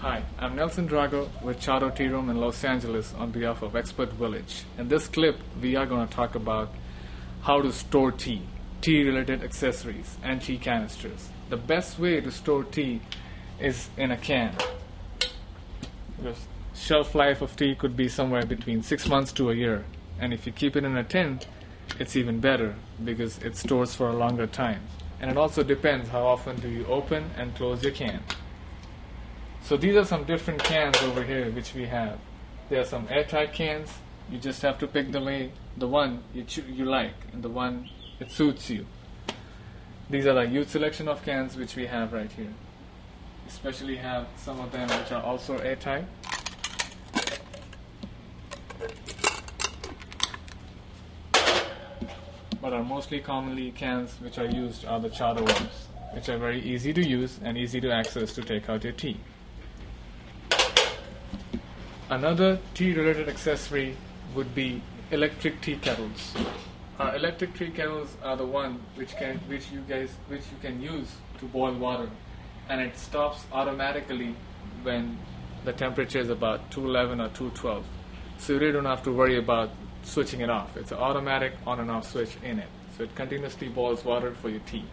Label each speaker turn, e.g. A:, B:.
A: Hi, I'm Nelson Drago with Chado Tea Room in Los Angeles on behalf of Expert Village. In this clip, we are going to talk about how to store tea, tea-related accessories, and tea canisters. The best way to store tea is in a can. The shelf life of tea could be somewhere between 6 months to a year. And if you keep it in a tin, it's even better because it stores for a longer time. And it also depends how often do you open and close your can. So these are some different cans over here which we have. There are some airtight cans. You just have to pick the one you like and the one it suits you. These are the huge selection of cans which we have right here. Especially have some of them which are also airtight. But our mostly commonly cans which are used are the Chado ones, which are very easy to use and easy to access to take out your tea. Another tea-related accessory would be electric tea kettles. Our electric tea kettles are the one which you can use to boil water, and it stops automatically when the temperature is about 211 or 212. So you really don't have to worry about switching it off. It's an automatic on and off switch in it. So it continuously boils water for your tea.